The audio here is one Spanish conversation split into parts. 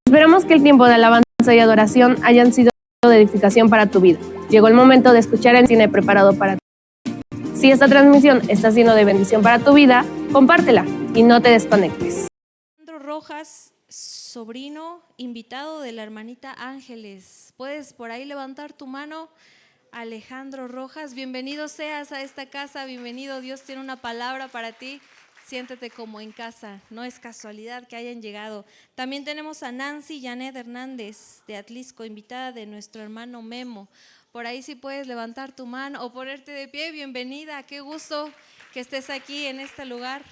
Esperamos que el tiempo de alabanza y adoración hayan sido de edificación para tu vida. Llegó el momento de escuchar el cine preparado para ti. Si esta transmisión está siendo de bendición para tu vida, compártela y no te desconectes. Alejandro Rojas, sobrino invitado de la hermanita Ángeles. ¿Puedes por ahí levantar tu mano? Alejandro Rojas, bienvenido seas a esta casa, bienvenido. Dios tiene una palabra para ti. Siéntete como en casa, no es casualidad que hayan llegado. También tenemos a Nancy Janet Hernández de Atlisco, invitada de nuestro hermano Memo. Por ahí si puedes levantar tu mano o ponerte de pie, bienvenida, qué gusto que estés aquí en este lugar.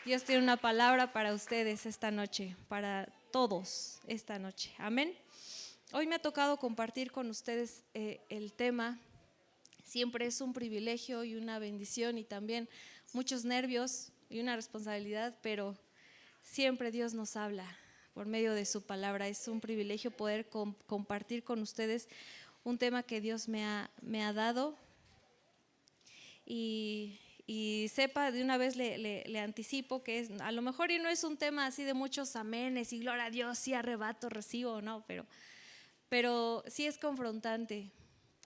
Dios tiene una palabra para ustedes esta noche, para todos esta noche, amén. Hoy me ha tocado compartir con ustedes el tema. Siempre es un privilegio y una bendición y también muchos nervios y una responsabilidad, pero siempre Dios nos habla por medio de su palabra. Es un privilegio poder compartir con ustedes un tema que Dios me ha dado y sepa, de una vez le anticipo que es, a lo mejor y no es un tema así de muchos amenes y gloria a Dios, sí arrebato, recibo, no, pero sí es confrontante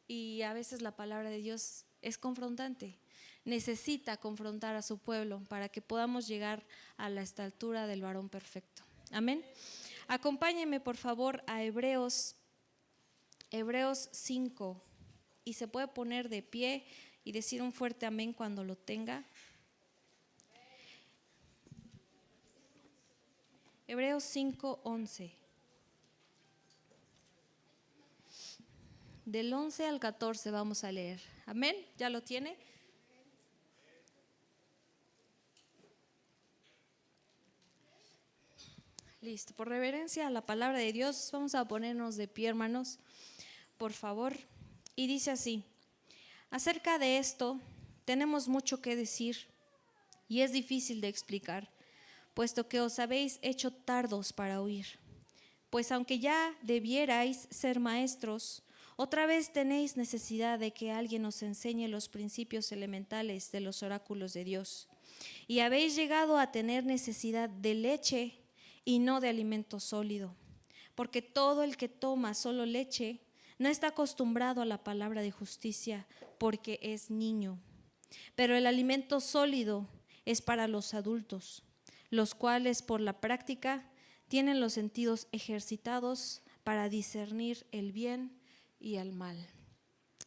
y a veces la palabra de Dios es confrontante. Necesita confrontar a su pueblo para que podamos llegar a la estatura del varón perfecto. Amén. Acompáñenme por favor a Hebreos 5 y se puede poner de pie y decir un fuerte amén cuando lo tenga. Hebreos 5:11. Del 11 al 14 vamos a leer. Amén. ¿Ya lo tiene? Listo. Por reverencia a la palabra de Dios, vamos a ponernos de pie, hermanos, por favor. Y dice así: acerca de esto tenemos mucho que decir y es difícil de explicar, puesto que os habéis hecho tardos para oír. Pues aunque ya debierais ser maestros, otra vez tenéis necesidad de que alguien os enseñe los principios elementales de los oráculos de Dios. Y habéis llegado a tener necesidad de leche y no de alimento sólido, porque todo el que toma solo leche no está acostumbrado a la palabra de justicia, porque es niño. Pero el alimento sólido es para los adultos, los cuales por la práctica tienen los sentidos ejercitados para discernir el bien y el mal.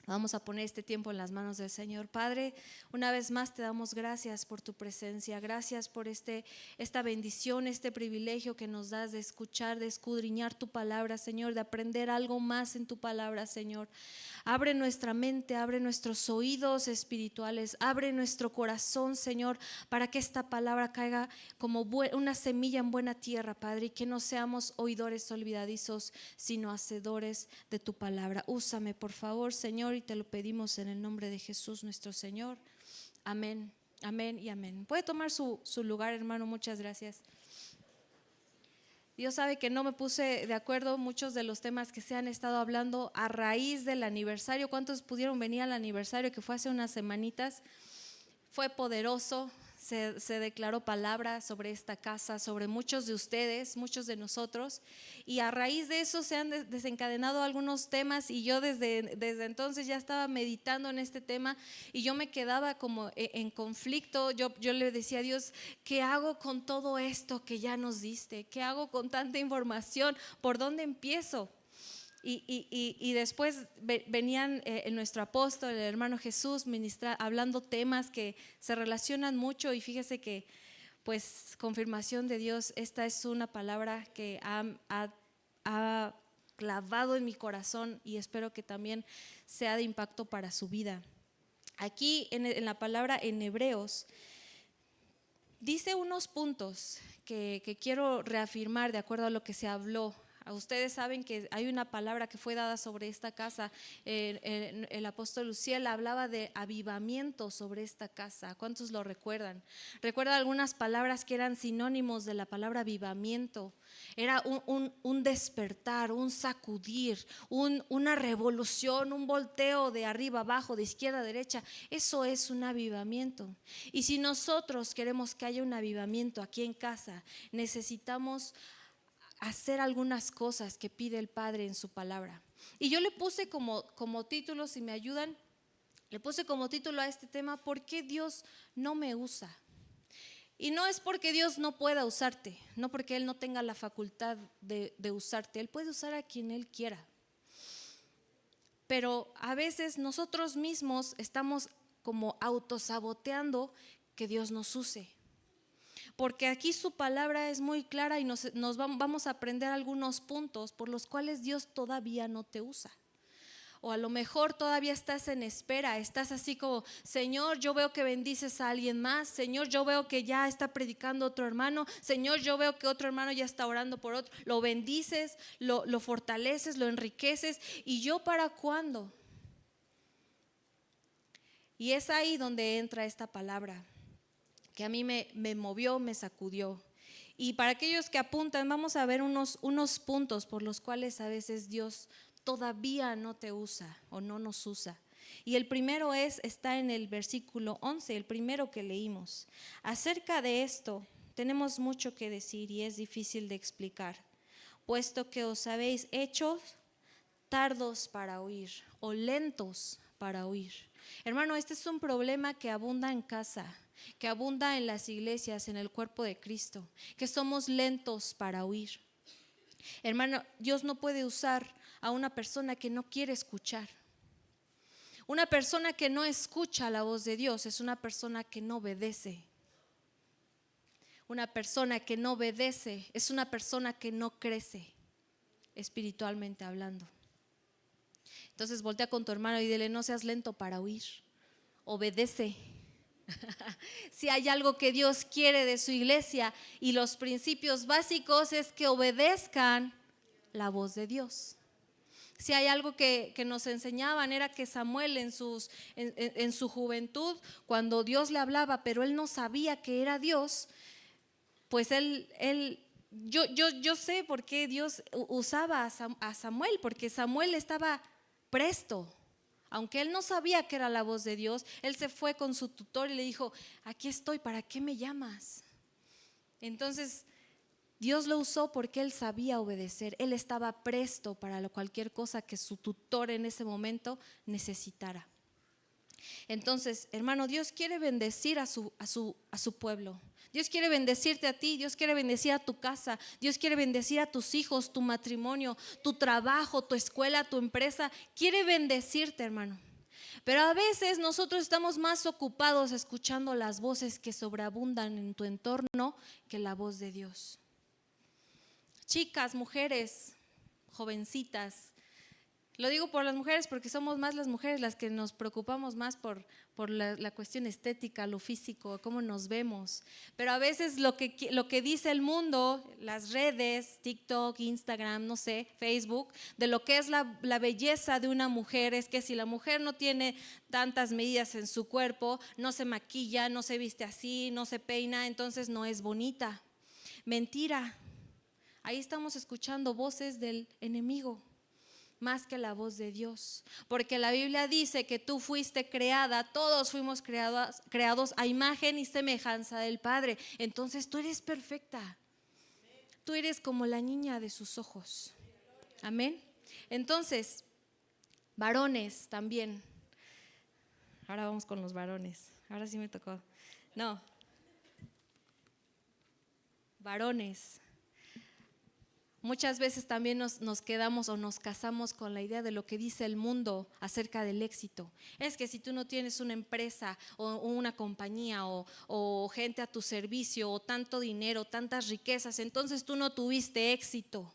Vamos a poner este tiempo en las manos del Señor. Padre, una vez más te damos gracias por tu presencia, gracias por esta bendición, este privilegio que nos das de escuchar, de escudriñar tu palabra, Señor, de aprender algo más en tu palabra, Señor. Abre nuestra mente, abre nuestros oídos espirituales, abre nuestro corazón, Señor, para que esta palabra caiga como una semilla en buena tierra, Padre, y que no seamos oidores olvidadizos, sino hacedores de tu palabra. Úsame, por favor, Señor, y te lo pedimos en el nombre de Jesús nuestro Señor. Amén, amén y amén. Puede tomar su lugar, hermano, muchas gracias. Dios sabe que no me puse de acuerdo muchos de los temas que se han estado hablando a raíz del aniversario. ¿Cuántos pudieron venir al aniversario que fue hace unas semanitas? Fue poderoso, se declaró palabra sobre esta casa, sobre muchos de ustedes, muchos de nosotros, y a raíz de eso se han desencadenado algunos temas y yo desde entonces ya estaba meditando en este tema y yo me quedaba como en conflicto. Yo le decía a Dios, ¿qué hago con todo esto que ya nos diste? ¿Qué hago con tanta información? ¿Por dónde empiezo? Y después venían nuestro apóstol, el hermano Jesús, hablando temas que se relacionan mucho, y fíjese que pues confirmación de Dios, esta es una palabra que ha clavado en mi corazón y espero que también sea de impacto para su vida. Aquí en la palabra en Hebreos dice unos puntos que quiero reafirmar de acuerdo a lo que se habló. Ustedes saben que hay una palabra que fue dada sobre esta casa. El apóstol Luciel hablaba de avivamiento sobre esta casa. ¿Cuántos lo recuerdan? Recuerda algunas palabras que eran sinónimos de la palabra avivamiento. Era un despertar, un sacudir, una revolución, un volteo de arriba abajo, de izquierda a derecha. Eso es un avivamiento. Y si nosotros queremos que haya un avivamiento aquí en casa, necesitamos hacer algunas cosas que pide el Padre en su palabra. Y yo le puse como título, si me ayudan, le puse como título a este tema: ¿por qué Dios no me usa? Y no es porque Dios no pueda usarte, no porque Él no tenga la facultad de usarte. Él puede usar a quien Él quiera. Pero a veces nosotros mismos estamos como autosaboteando que Dios nos use. Porque aquí su palabra es muy clara y vamos a aprender algunos puntos por los cuales Dios todavía no te usa. O a lo mejor todavía estás en espera, estás así como: Señor, yo veo que bendices a alguien más. Señor, yo veo que ya está predicando otro hermano. Señor, yo veo que otro hermano ya está orando por otro. Lo bendices, lo fortaleces, lo enriqueces. ¿Y yo para cuándo? Y es ahí donde entra esta palabra, que a mí me movió, me sacudió. Y para aquellos que apuntan, vamos a ver unos puntos por los cuales a veces Dios todavía no te usa o no nos usa. Y el primero está en el versículo 11, el primero que leímos. Acerca de esto tenemos mucho que decir y es difícil de explicar, puesto que os habéis hecho tardos para oír o lentos para oír. Hermano, este es un problema que abunda en casa, que abunda en las iglesias, en el cuerpo de Cristo, que somos lentos para oír. Hermano, Dios no puede usar a una persona que no quiere escuchar. Una persona que no escucha la voz de Dios es una persona que no obedece. Una persona que no obedece es una persona que no crece, espiritualmente hablando. Entonces voltea con tu hermano y dile: no seas lento para oír, obedece. Si hay algo que Dios quiere de su iglesia y los principios básicos es que obedezcan la voz de Dios. Si hay algo que nos enseñaban era que Samuel en su juventud, cuando Dios le hablaba, pero él no sabía que era Dios, pues yo sé por qué Dios usaba a Samuel, porque Samuel estaba presto. Aunque él no sabía que era la voz de Dios, él se fue con su tutor y le dijo: aquí estoy, ¿para qué me llamas? Entonces Dios lo usó porque él sabía obedecer, él estaba presto para cualquier cosa que su tutor en ese momento necesitara. Entonces, hermano, Dios quiere bendecir a su pueblo. Dios quiere bendecirte a ti, Dios quiere bendecir a tu casa, Dios quiere bendecir a tus hijos, tu matrimonio, tu trabajo, tu escuela, tu empresa. Quiere bendecirte, hermano. Pero a veces nosotros estamos más ocupados escuchando las voces que sobreabundan en tu entorno que la voz de Dios. Chicas, mujeres, jovencitas, lo digo por las mujeres porque somos más las mujeres las que nos preocupamos más por la cuestión estética, lo físico, cómo nos vemos. Pero a veces lo que dice el mundo, las redes, TikTok, Instagram, no sé, Facebook, de lo que es la belleza de una mujer, es que si la mujer no tiene tantas medidas en su cuerpo, no se maquilla, no se viste así, no se peina, entonces no es bonita. Mentira. Ahí estamos escuchando voces del enemigo más que la voz de Dios, porque la Biblia dice que tú fuiste creada, todos fuimos creados a imagen y semejanza del Padre. Entonces tú eres perfecta, tú eres como la niña de sus ojos. Amén. Entonces, varones también. Ahora vamos con los varones. Ahora sí me tocó. No. Varones. Muchas veces también nos quedamos o nos casamos con la idea de lo que dice el mundo acerca del éxito. Es que si tú no tienes una empresa o una compañía o gente a tu servicio o tanto dinero, tantas riquezas, entonces tú no tuviste éxito.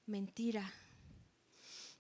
Mentira.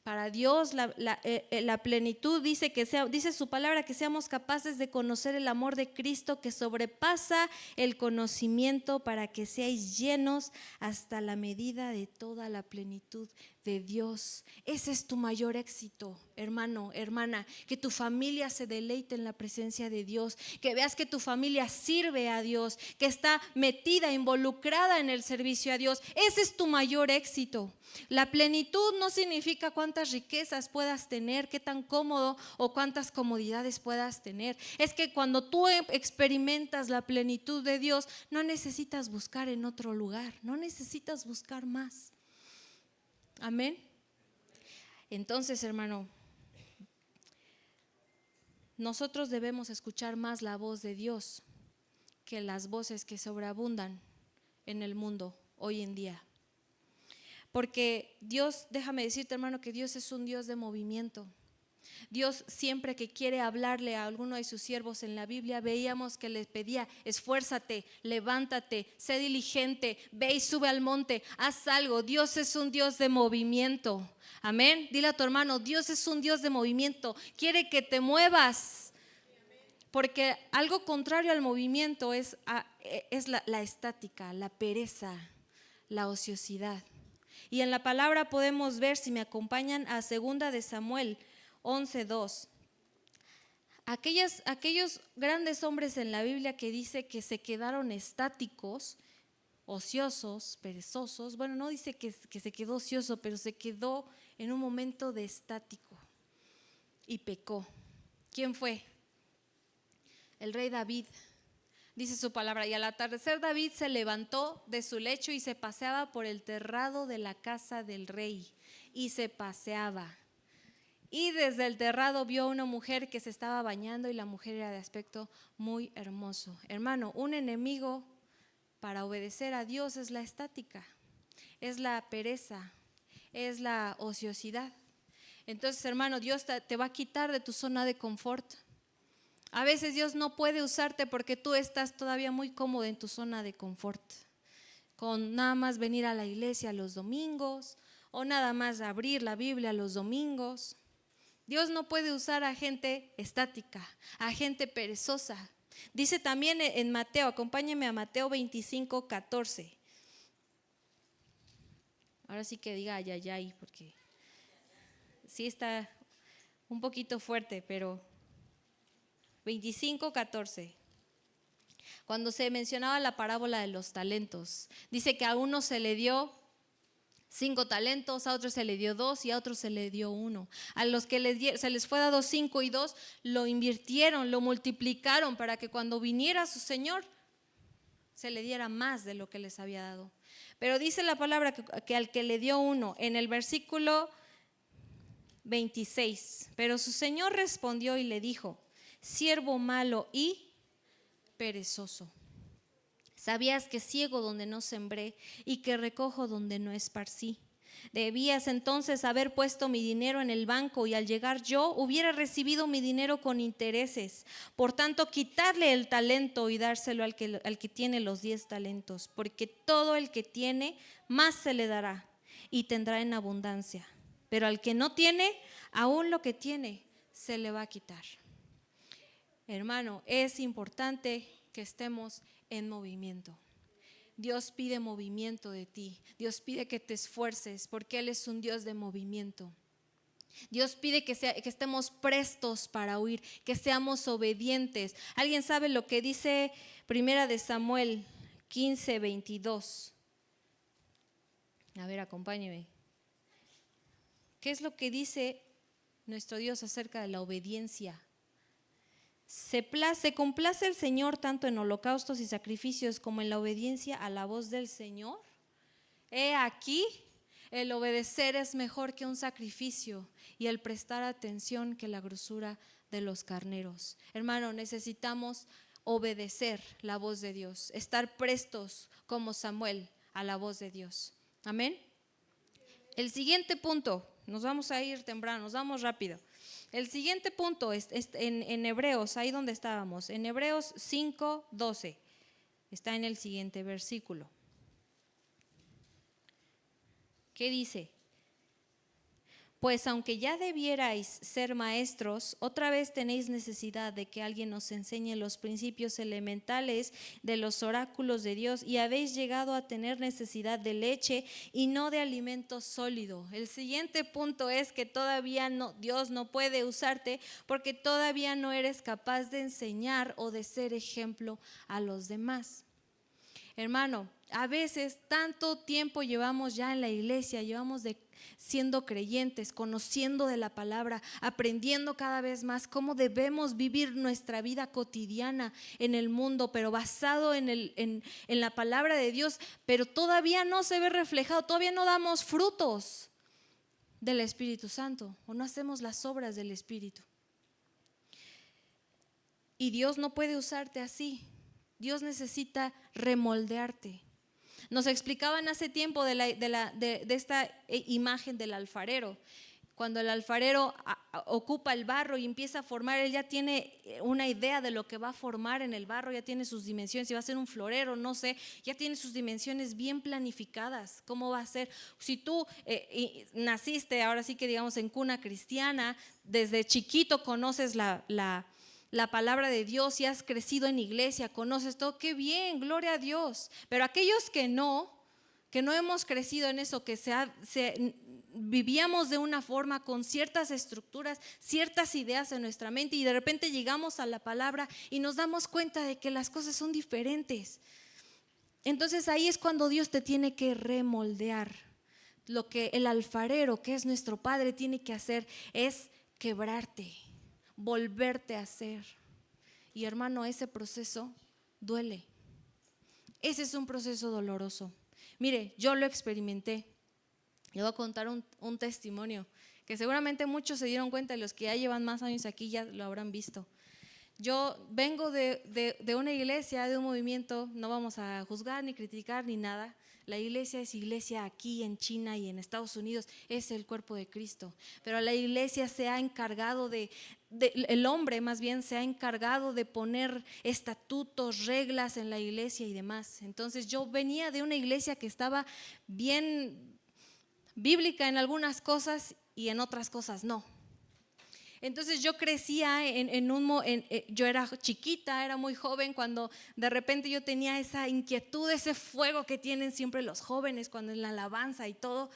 Para Dios la plenitud dice su palabra que seamos capaces de conocer el amor de Cristo que sobrepasa el conocimiento, para que seáis llenos hasta la medida de toda la plenitud de Dios. Ese es tu mayor éxito, hermano, hermana, que tu familia se deleite en la presencia de Dios, que veas que tu familia sirve a Dios, que está metida, involucrada en el servicio a Dios. Ese es tu mayor éxito. La plenitud no significa cuántas riquezas puedas tener, qué tan cómodo o cuántas comodidades puedas tener. Es que cuando tú experimentas la plenitud de Dios, no necesitas buscar en otro lugar, no necesitas buscar más. Amén. Entonces, hermano, nosotros debemos escuchar más la voz de Dios que las voces que sobreabundan en el mundo hoy en día. Porque Dios, déjame decirte, hermano, que Dios es un Dios de movimiento. Dios siempre que quiere hablarle a alguno de sus siervos en la Biblia, veíamos que les pedía: esfuérzate, levántate, sé diligente, ve y sube al monte, haz algo. Dios es un Dios de movimiento. Amén. Dile a tu hermano: Dios es un Dios de movimiento, quiere que te muevas. Porque algo contrario al movimiento es la estática, la pereza, la ociosidad. Y en la palabra podemos ver, si me acompañan, a 2 de Samuel 11:2. Aquellos grandes hombres en la Biblia que dice que se quedaron estáticos, ociosos, perezosos. Bueno, no dice que se quedó ocioso, pero se quedó en un momento de estático y pecó. ¿Quién fue? El rey David. Dice su palabra: y al atardecer David se levantó de su lecho y se paseaba por el terrado de la casa del rey. Y se paseaba. Y desde el terrado vio a una mujer que se estaba bañando, y la mujer era de aspecto muy hermoso. Hermano, un enemigo para obedecer a Dios es la estática, es la pereza, es la ociosidad. Entonces, hermano, Dios te va a quitar de tu zona de confort. A veces Dios no puede usarte porque tú estás todavía muy cómodo en tu zona de confort, con nada más venir a la iglesia los domingos o nada más abrir la Biblia los domingos. Dios no puede usar a gente estática, a gente perezosa. Dice también en Mateo, acompáñenme a Mateo 25:14. Ahora sí que diga ay, porque sí está un poquito fuerte, pero 25:14. Cuando se mencionaba la parábola de los talentos, dice que a uno se le dio 5 talentos, a otros se le dio 2 y a otros se le dio 1. A los que se les fue dado 5 y 2, lo invirtieron, lo multiplicaron para que cuando viniera su Señor se le diera más de lo que les había dado. Pero dice la palabra que al que le dio 1, en el versículo 26, pero su Señor respondió y le dijo: siervo malo y perezoso. ¿Sabías que ciego donde no sembré y que recojo donde no esparcí? Debías entonces haber puesto mi dinero en el banco, y al llegar yo hubiera recibido mi dinero con intereses. Por tanto, quitarle el talento y dárselo al que tiene los 10 talentos, porque todo el que tiene, más se le dará y tendrá en abundancia. Pero al que no tiene, aún lo que tiene se le va a quitar. Hermano, es importante que estemos en movimiento. Dios pide movimiento de ti. Dios pide que te esfuerces porque Él es un Dios de movimiento. Dios pide que estemos prestos para oír, que seamos obedientes. ¿Alguien sabe lo que dice 1 de Samuel 15:22? A ver, acompáñeme. ¿Qué es lo que dice nuestro Dios acerca de la obediencia? Se complace el Señor tanto en holocaustos y sacrificios como en la obediencia a la voz del Señor. He aquí, el obedecer es mejor que un sacrificio, y el prestar atención que la grosura de los carneros. Hermano, necesitamos obedecer la voz de Dios, estar prestos como Samuel a la voz de Dios. Amén. El siguiente punto, nos vamos a ir temprano, nos vamos rápido. El siguiente punto es en Hebreos, ahí donde estábamos, en Hebreos 5:12, está en el siguiente versículo. ¿Qué dice? Pues aunque ya debierais ser maestros, otra vez tenéis necesidad de que alguien os enseñe los principios elementales de los oráculos de Dios, y habéis llegado a tener necesidad de leche y no de alimento sólido. El siguiente punto es que todavía no, Dios no puede usarte porque todavía no eres capaz de enseñar o de ser ejemplo a los demás. Hermano, a veces tanto tiempo llevamos ya en la iglesia, llevamos siendo creyentes, conociendo de la palabra, aprendiendo cada vez más cómo debemos vivir nuestra vida cotidiana en el mundo, pero basado en la palabra de Dios, pero todavía no se ve reflejado, todavía no damos frutos del Espíritu Santo o no hacemos las obras del Espíritu. Y Dios no puede usarte así. Dios necesita remoldearte. Nos explicaban hace tiempo de esta imagen del alfarero. Cuando el alfarero ocupa el barro y empieza a formar, él ya tiene una idea de lo que va a formar en el barro, ya tiene sus dimensiones, si va a ser un florero, no sé, ya tiene sus dimensiones bien planificadas, cómo va a ser. Si tú naciste, ahora sí que digamos en cuna cristiana, desde chiquito conoces la palabra de Dios y has crecido en iglesia, conoces todo, qué bien, gloria a Dios. Pero aquellos que no hemos crecido en eso, que vivíamos de una forma con ciertas estructuras, ciertas ideas en nuestra mente, y de repente llegamos a la palabra y nos damos cuenta de que las cosas son diferentes. Entonces ahí es cuando Dios te tiene que remoldear. Lo que el alfarero, que es nuestro Padre, tiene que hacer es quebrarte, volverte a hacer. Y hermano, ese proceso duele. Ese es un proceso doloroso. Mire, yo lo experimenté. Le voy a contar un testimonio que seguramente muchos se dieron cuenta, y los que ya llevan más años aquí ya lo habrán visto. Yo vengo de una iglesia, de un movimiento, no vamos a juzgar ni criticar ni nada. La iglesia es iglesia aquí en China y en Estados Unidos, es el cuerpo de Cristo. Pero la iglesia se ha encargado el hombre más bien se ha encargado de poner estatutos, reglas en la iglesia y demás. Entonces yo venía de una iglesia que estaba bien bíblica en algunas cosas y en otras cosas no. Entonces yo crecía yo era chiquita, era muy joven cuando de repente yo tenía esa inquietud, ese fuego que tienen siempre los jóvenes cuando en la alabanza y todo.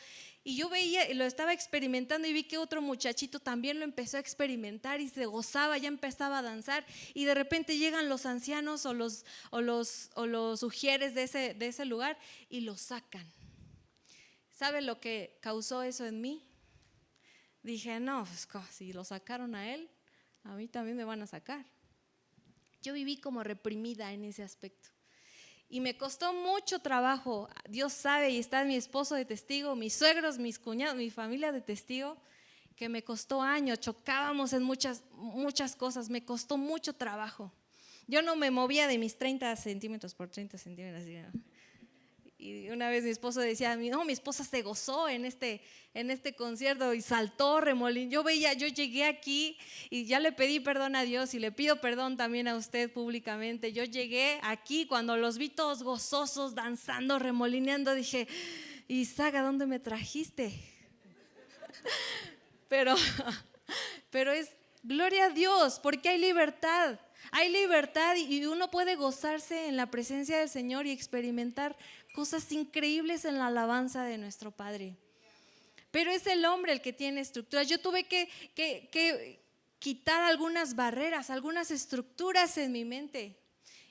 Y yo veía, lo estaba experimentando y vi que otro muchachito también lo empezó a experimentar y se gozaba, ya empezaba a danzar, y de repente llegan los ancianos o los ujieres de ese lugar y lo sacan. ¿Sabe lo que causó eso en mí? Dije, no, pues si lo sacaron a él, a mí también me van a sacar. Yo viví como reprimida en ese aspecto. Y me costó mucho trabajo, Dios sabe, y está mi esposo de testigo, mis suegros, mis cuñados, mi familia de testigo, que me costó años, chocábamos en muchas cosas, me costó mucho trabajo. Yo no me movía de mis 30 centímetros por 30 centímetros. Y una vez mi esposo decía, no, mi esposa se gozó en este concierto y saltó, remolinó. Yo llegué aquí y ya le pedí perdón a Dios y le pido perdón también a usted públicamente. Yo llegué aquí cuando los vi todos gozosos, danzando, remolineando, dije, Isaac, ¿a dónde me trajiste? Pero es gloria a Dios, porque hay libertad. Hay libertad y uno puede gozarse en la presencia del Señor y experimentar cosas increíbles en la alabanza de nuestro Padre. Pero es el hombre el que tiene estructuras. Yo tuve que quitar algunas barreras, algunas estructuras en mi mente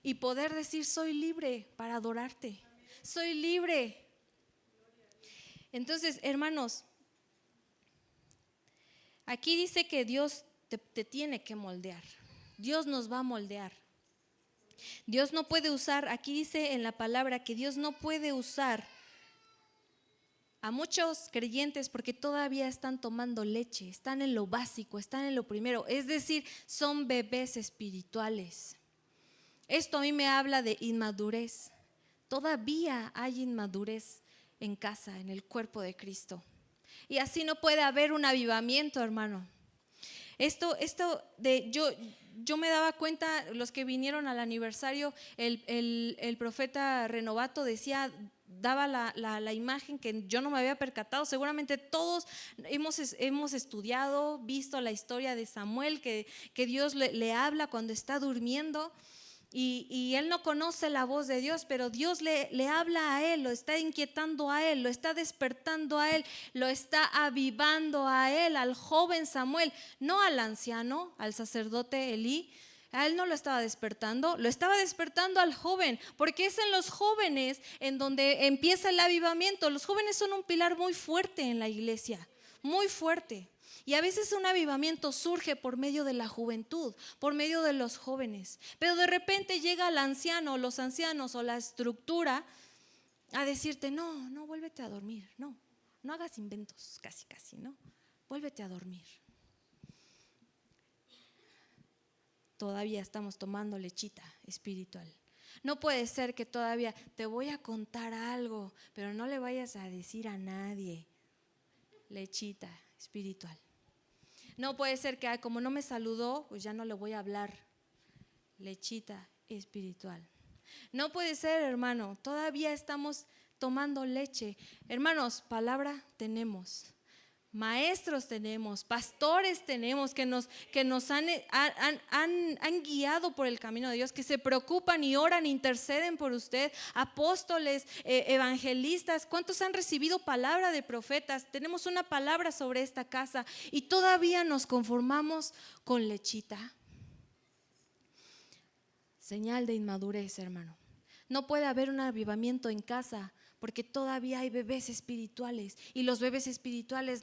y poder decir, soy libre para adorarte. Soy libre. Entonces, hermanos, aquí dice que Dios te tiene que moldear. Dios nos va a moldear. Dios no puede usar, aquí dice en la palabra que Dios no puede usar a muchos creyentes porque todavía están tomando leche, están en lo básico, están en lo primero, es decir, son bebés espirituales. Esto a mí me habla de inmadurez. Todavía hay inmadurez en casa, en el cuerpo de Cristo. Y así no puede haber un avivamiento, hermano. Yo me daba cuenta, los que vinieron al aniversario, el profeta Renovato decía daba la imagen que yo no me había percatado. Seguramente todos hemos estudiado, visto la historia de Samuel, que Dios le habla cuando está durmiendo. Y él no conoce la voz de Dios, pero Dios le habla a él, lo está inquietando a él, lo está despertando a él, lo está avivando a él, al joven Samuel, no al anciano, al sacerdote Elí. A él no lo estaba despertando, lo estaba despertando al joven, porque es en los jóvenes en donde empieza el avivamiento. Los jóvenes son un pilar muy fuerte en la iglesia, muy fuerte. Y a veces un avivamiento surge por medio de la juventud, por medio de los jóvenes. Pero de repente llega el anciano, los ancianos o la estructura a decirte, no, vuélvete a dormir, no hagas inventos, casi, ¿no? Vuélvete a dormir. Todavía estamos tomando lechita espiritual. No puede ser que todavía te voy a contar algo, pero no le vayas a decir a nadie. Lechita espiritual. No puede ser que como no me saludó, pues ya no le voy a hablar. Lechita espiritual. No puede ser, hermano, todavía estamos tomando leche. Hermanos, palabra tenemos. Maestros tenemos, pastores tenemos que nos han guiado por el camino de Dios, que se preocupan y oran, interceden por usted, apóstoles, evangelistas. ¿Cuántos han recibido palabra de profetas? Tenemos una palabra sobre esta casa y todavía nos conformamos con lechita. Señal de inmadurez, hermano. No puede haber un avivamiento en casa porque todavía hay bebés espirituales y los bebés espirituales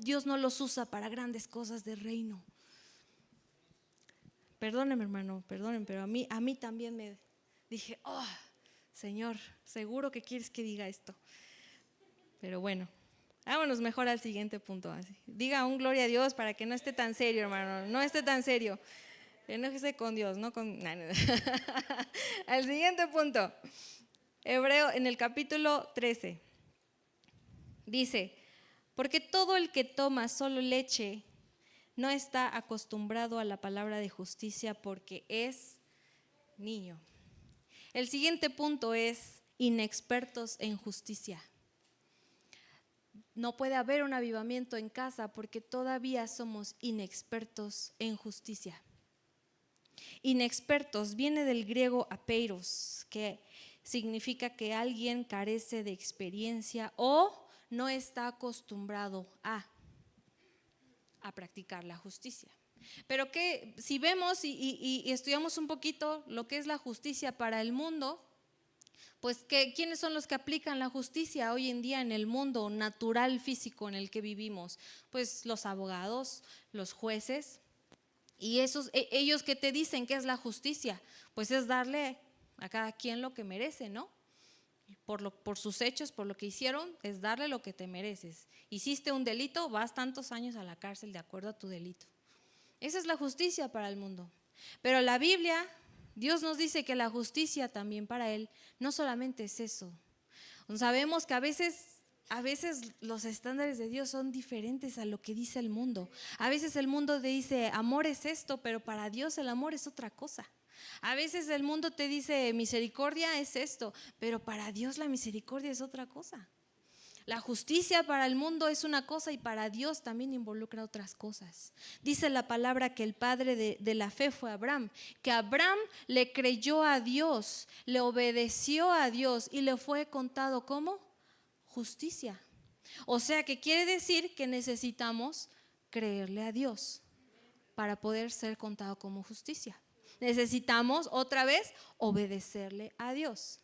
Dios no los usa para grandes cosas de reino. Perdónenme, hermano, pero a mí también me dije, Señor, seguro que quieres que diga esto. Pero bueno, vámonos mejor al siguiente punto. Así. Diga un gloria a Dios para que no esté tan serio, hermano, no esté tan serio. Enójese con Dios, no con... No. Al siguiente punto. Hebreo en el capítulo 13 dice, porque todo el que toma solo leche no está acostumbrado a la palabra de justicia porque es niño. El siguiente punto es inexpertos en justicia. No puede haber un avivamiento en casa porque todavía somos inexpertos en justicia. Inexpertos viene del griego apeiros, que significa que alguien carece de experiencia o no está acostumbrado a practicar la justicia. Pero que si vemos y estudiamos un poquito lo que es la justicia para el mundo, pues ¿quiénes son los que aplican la justicia hoy en día en el mundo natural físico en el que vivimos? Pues los abogados, los jueces. Y ellos que te dicen qué es la justicia, pues es darle a cada quien lo que merece, ¿no? Por sus hechos, por lo que hicieron, es darle lo que te mereces. Hiciste un delito, vas tantos años a la cárcel de acuerdo a tu delito. Esa es la justicia para el mundo. Pero la Biblia, Dios nos dice que la justicia también para Él no solamente es eso. Sabemos que a veces los estándares de Dios son diferentes a lo que dice el mundo. A veces el mundo te dice, amor es esto, pero para Dios el amor es otra cosa. A veces el mundo te dice, misericordia es esto, pero para Dios la misericordia es otra cosa. La justicia para el mundo es una cosa y para Dios también involucra otras cosas. Dice la palabra que el padre de la fe fue Abraham, que Abraham le creyó a Dios, le obedeció a Dios y le fue contado como justicia. O sea que quiere decir que necesitamos creerle a Dios para poder ser contado como justicia. Necesitamos otra vez obedecerle a Dios.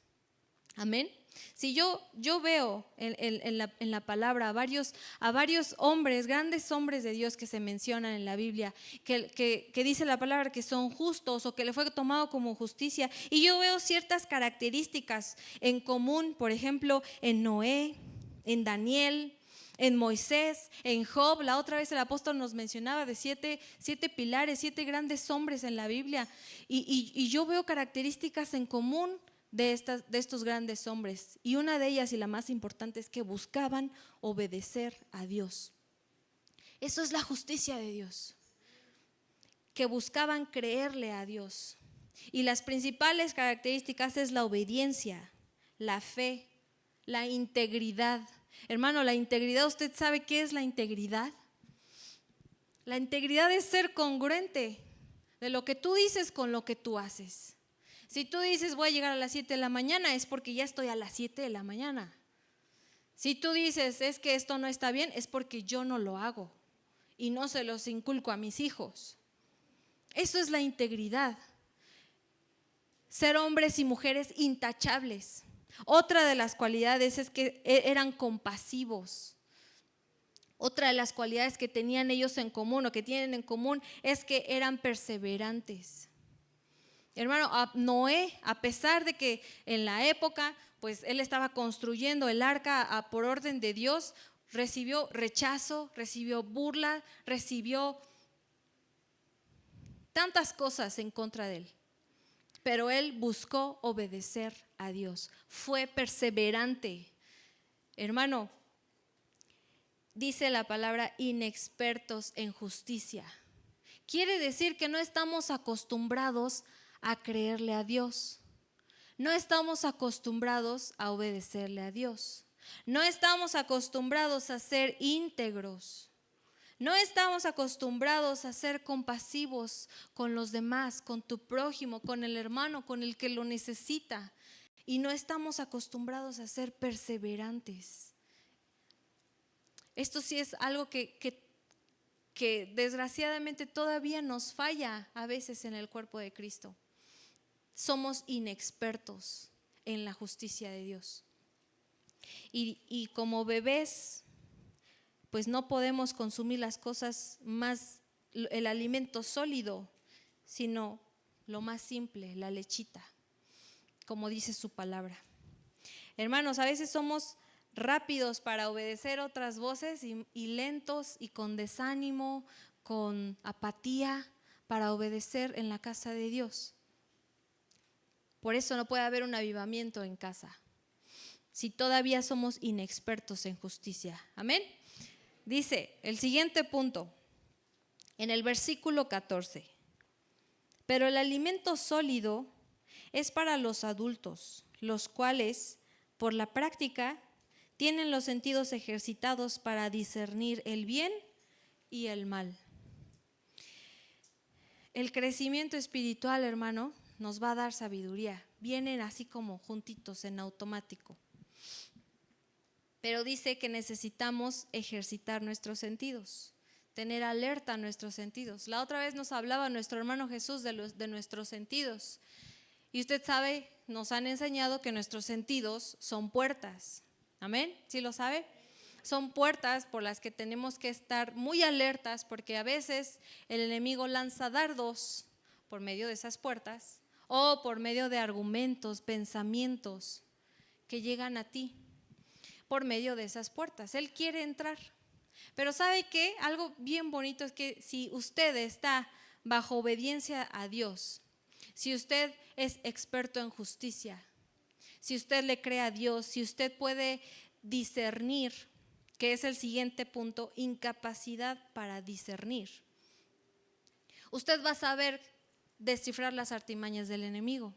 Amén. Si yo veo en la palabra a varios hombres, grandes hombres de Dios que se mencionan en la Biblia, que dice la palabra que son justos o que le fue tomado como justicia, y yo veo ciertas características en común, por ejemplo, en Noé, en Daniel, en Moisés, en Job. La otra vez el apóstol nos mencionaba de siete pilares, 7 grandes hombres en la Biblia, y yo veo características en común de estos grandes hombres, y una de ellas y la más importante es que buscaban obedecer a Dios. Eso es la justicia de Dios, que buscaban creerle a Dios, y las principales características es la obediencia, la fe, la integridad. Hermano, la integridad, ¿usted sabe qué es la integridad? La integridad es ser congruente de lo que tú dices con lo que tú haces. Si tú dices voy a llegar a las 7 de la mañana, es porque ya estoy a las 7 de la mañana. Si tú dices es que esto no está bien, es porque yo no lo hago y no se los inculco a mis hijos. Eso es la integridad. Ser hombres y mujeres intachables. Otra de las cualidades es que eran compasivos. Otra de las cualidades que tenían ellos en común o que tienen en común es que eran perseverantes. Hermano, Noé, a pesar de que en la época, pues él estaba construyendo el arca por orden de Dios, recibió rechazo, recibió burla, recibió tantas cosas en contra de él. Pero él buscó obedecer a Dios, fue perseverante. Hermano, dice la palabra inexpertos en justicia. Quiere decir que no estamos acostumbrados a creerle a Dios. No estamos acostumbrados a obedecerle a Dios. No estamos acostumbrados a ser íntegros. No estamos acostumbrados a ser compasivos con los demás, con tu prójimo, con el hermano, con el que lo necesita. Y no estamos acostumbrados a ser perseverantes. Esto sí es algo que desgraciadamente todavía nos falla a veces en el cuerpo de Cristo. Somos inexpertos en la justicia de Dios. Y como bebés, pues no podemos consumir las cosas más, el alimento sólido, sino lo más simple, la lechita, como dice su palabra. Hermanos, a veces somos rápidos para obedecer otras voces y lentos y con desánimo, con apatía para obedecer en la casa de Dios. Por eso no puede haber un avivamiento en casa, si todavía somos inexpertos en justicia. Amén. Dice el siguiente punto, en el versículo 14, pero el alimento sólido es para los adultos, los cuales por la práctica tienen los sentidos ejercitados para discernir el bien y el mal. El crecimiento espiritual, hermano, nos va a dar sabiduría. Vienen así como juntitos en automático. Pero dice que necesitamos ejercitar nuestros sentidos, tener alerta a nuestros sentidos. La otra vez nos hablaba nuestro hermano Jesús de nuestros sentidos. Y usted sabe, nos han enseñado que nuestros sentidos son puertas. ¿Amén? ¿Sí lo sabe? Son puertas por las que tenemos que estar muy alertas, porque a veces el enemigo lanza dardos por medio de esas puertas o por medio de argumentos, pensamientos que llegan a ti por medio de esas puertas. Él quiere entrar. Pero ¿sabe qué? Algo bien bonito es que si usted está bajo obediencia a Dios, si usted es experto en justicia, si usted le cree a Dios, si usted puede discernir, que es el siguiente punto, incapacidad para discernir, usted va a saber descifrar las artimañas del enemigo.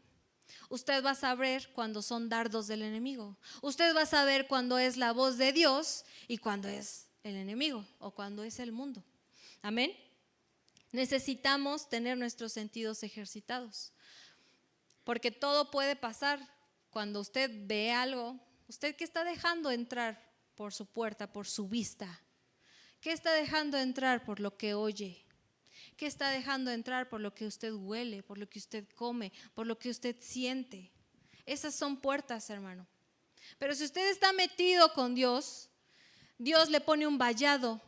Usted va a saber cuando son dardos del enemigo. Usted va a saber cuando es la voz de Dios y cuando es el enemigo o cuando es el mundo. Amén. Necesitamos tener nuestros sentidos ejercitados, porque todo puede pasar cuando usted ve algo. ¿Usted qué está dejando entrar por su puerta, por su vista? ¿Qué está dejando entrar por lo que oye? ¿Qué está dejando entrar por lo que usted huele, por lo que usted come, por lo que usted siente? Esas son puertas, hermano. Pero si usted está metido con Dios, Dios le pone un vallado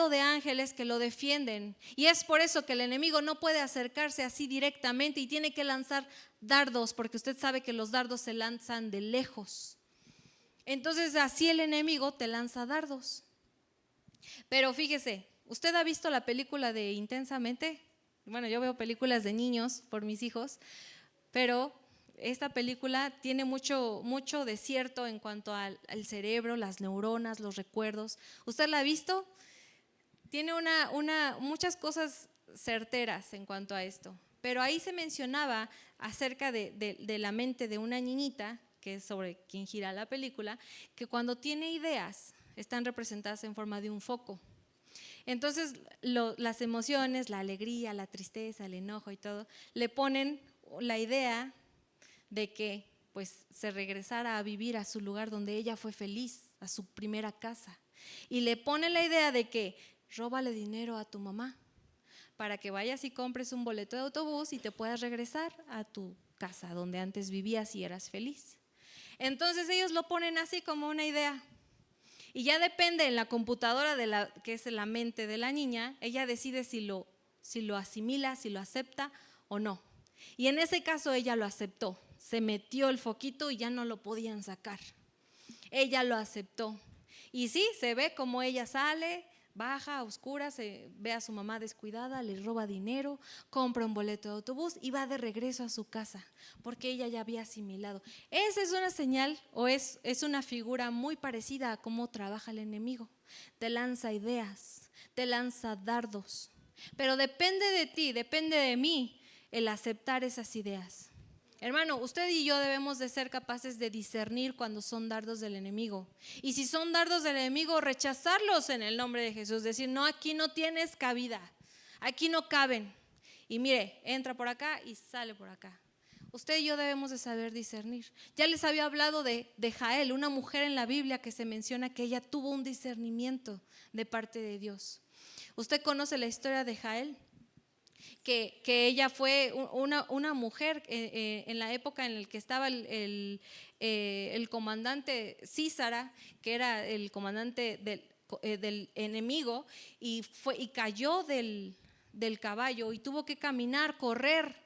de ángeles que lo defienden. Y es por eso que el enemigo no puede acercarse así directamente y tiene que lanzar dardos, porque usted sabe que los dardos se lanzan de lejos. Entonces así el enemigo te lanza dardos. Pero fíjese, ¿usted ha visto la película de Intensamente? Bueno, yo veo películas de niños por mis hijos, pero esta película tiene mucho de cierto en cuanto al cerebro, las neuronas, los recuerdos. ¿Usted la ha visto? Tiene muchas cosas certeras en cuanto a esto. Pero ahí se mencionaba acerca de la mente de una niñita que es sobre quien gira la película, que cuando tiene ideas están representadas en forma de un foco. Entonces las emociones, la alegría, la tristeza, el enojo y todo, le ponen la idea de que pues se regresara a vivir a su lugar donde ella fue feliz, a su primera casa. Y le ponen la idea de que róbale dinero a tu mamá para que vayas y compres un boleto de autobús y te puedas regresar a tu casa donde antes vivías y eras feliz. Entonces ellos lo ponen así como una idea. Y ya depende en la computadora que es la mente de la niña, ella decide si lo asimila, si lo acepta o no. Y en ese caso ella lo aceptó, se metió el foquito y ya no lo podían sacar. Ella lo aceptó. Y sí, se ve como ella sale, baja a oscuras, ve a su mamá descuidada, le roba dinero, compra un boleto de autobús y va de regreso a su casa, porque ella ya había asimilado. Esa es una señal o es una figura muy parecida a cómo trabaja el enemigo. Te lanza ideas, te lanza dardos, pero depende de ti, depende de mí el aceptar esas ideas. Hermano, usted y yo debemos de ser capaces de discernir cuando son dardos del enemigo. Y si son dardos del enemigo, rechazarlos en el nombre de Jesús. Decir, no, aquí no tienes cabida, aquí no caben. Y mire, entra por acá y sale por acá. Usted y yo debemos de saber discernir. Ya les había hablado de Jael, una mujer en la Biblia que se menciona que ella tuvo un discernimiento de parte de Dios. ¿Usted conoce la historia de Jael? Que ella fue una mujer en la época en la que estaba el comandante Císara, que era el comandante del enemigo, y cayó del caballo y tuvo que caminar, correr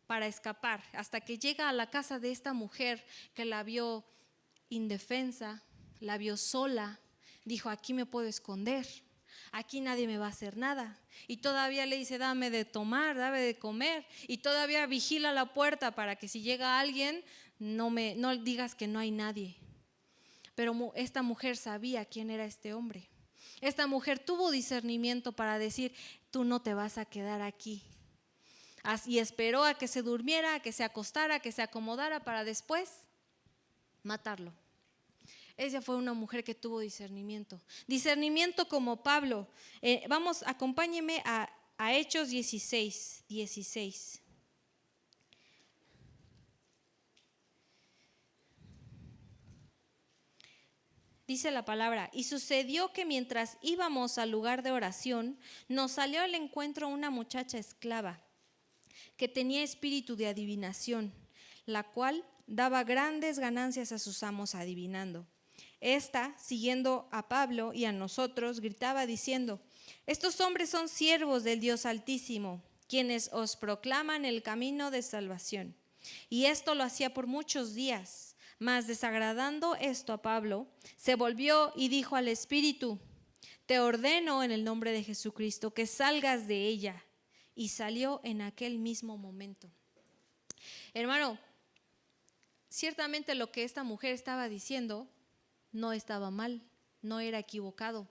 para escapar, hasta que llega a la casa de esta mujer que la vio indefensa, la vio sola, dijo, aquí me puedo esconder. Aquí nadie me va a hacer nada. Y todavía le dice, dame de tomar, dame de comer. Y todavía vigila la puerta para que si llega alguien, no digas que no hay nadie. Pero esta mujer sabía quién era este hombre. Esta mujer tuvo discernimiento para decir, tú no te vas a quedar aquí. Y esperó a que se durmiera, a que se acostara, a que se acomodara para después matarlo. Ella fue una mujer que tuvo discernimiento. Discernimiento como Pablo. Vamos, acompáñeme a Hechos 16. Dice la palabra, y sucedió que mientras íbamos al lugar de oración, nos salió al encuentro una muchacha esclava que tenía espíritu de adivinación, la cual daba grandes ganancias a sus amos adivinando. Esta, siguiendo a Pablo y a nosotros, gritaba diciendo, estos hombres son siervos del Dios Altísimo, quienes os proclaman el camino de salvación. Y esto lo hacía por muchos días, mas desagradando esto a Pablo, se volvió y dijo al espíritu, te ordeno en el nombre de Jesucristo que salgas de ella. Y salió en aquel mismo momento. Hermano, ciertamente lo que esta mujer estaba diciendo no estaba mal, no era equivocado,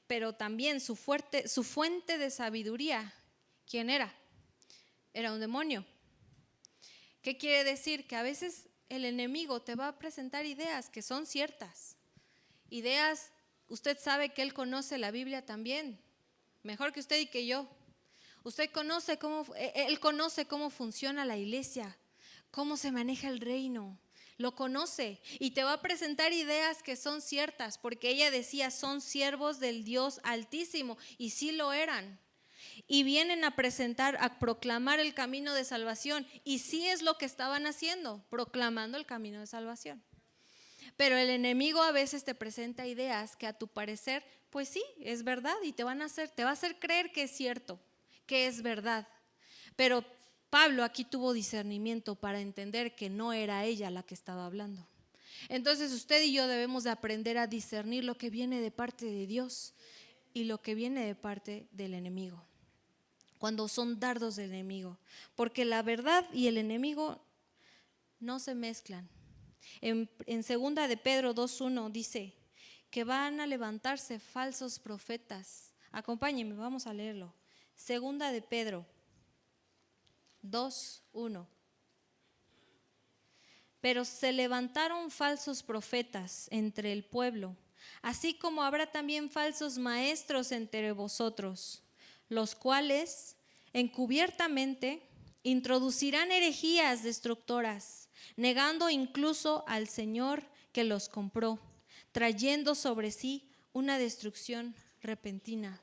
pero también su fuente de sabiduría, ¿quién era? Era un demonio. ¿Qué quiere decir? Que a veces el enemigo te va a presentar ideas que son ciertas. Ideas, usted sabe que él conoce la Biblia también, mejor que usted y que yo. Él conoce cómo funciona la iglesia, cómo se maneja el reino. Lo conoce y te va a presentar ideas que son ciertas, porque ella decía, son siervos del Dios Altísimo, y sí lo eran. Y vienen a proclamar el camino de salvación, y sí es lo que estaban haciendo, proclamando el camino de salvación. Pero el enemigo a veces te presenta ideas que a tu parecer, pues sí, es verdad, y te va a hacer creer que es cierto, que es verdad. Pero Pablo aquí tuvo discernimiento para entender que no era ella la que estaba hablando. Entonces usted y yo debemos de aprender a discernir lo que viene de parte de Dios y lo que viene de parte del enemigo, cuando son dardos del enemigo, porque la verdad y el enemigo no se mezclan. En 2 de Pedro 2:1 dice que van a levantarse falsos profetas. Acompáñenme, vamos a leerlo. 2 de Pedro 2:1. Pero se levantaron falsos profetas entre el pueblo, así como habrá también falsos maestros entre vosotros, los cuales encubiertamente introducirán herejías destructoras, negando incluso al Señor que los compró, trayendo sobre sí una destrucción repentina.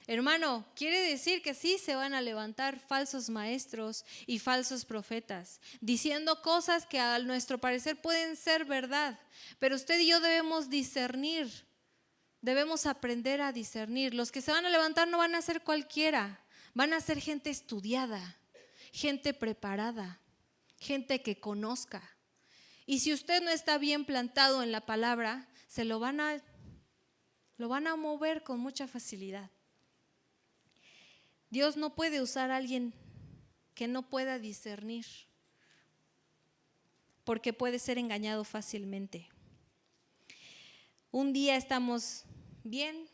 Hermano, quiere decir que sí se van a levantar falsos maestros y falsos profetas, diciendo cosas que a nuestro parecer pueden ser verdad, pero usted y yo debemos discernir, debemos aprender a discernir. Los que se van a levantar no van a ser cualquiera, van a ser gente estudiada, gente preparada, gente que conozca. Y si usted no está bien plantado en la palabra, se lo van a mover con mucha facilidad. Dios no puede usar a alguien que no pueda discernir, porque puede ser engañado fácilmente. Un día estamos bien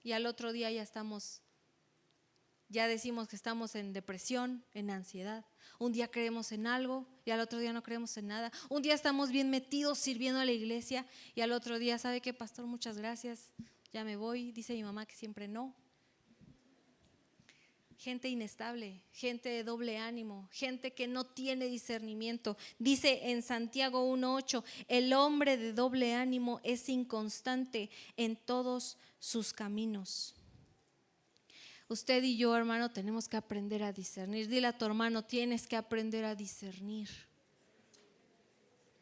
y al otro día ya decimos que estamos en depresión, en ansiedad. Un día creemos en algo y al otro día no creemos en nada. Un día estamos bien metidos sirviendo a la iglesia y al otro día, ¿sabe qué, pastor? Muchas gracias, ya me voy. Dice mi mamá que siempre no. Gente inestable, gente de doble ánimo, gente que no tiene discernimiento. Dice en Santiago 1:8, el hombre de doble ánimo es inconstante en todos sus caminos. Usted y yo, hermano, tenemos que aprender a discernir. Dile a tu hermano, tienes que aprender a discernir.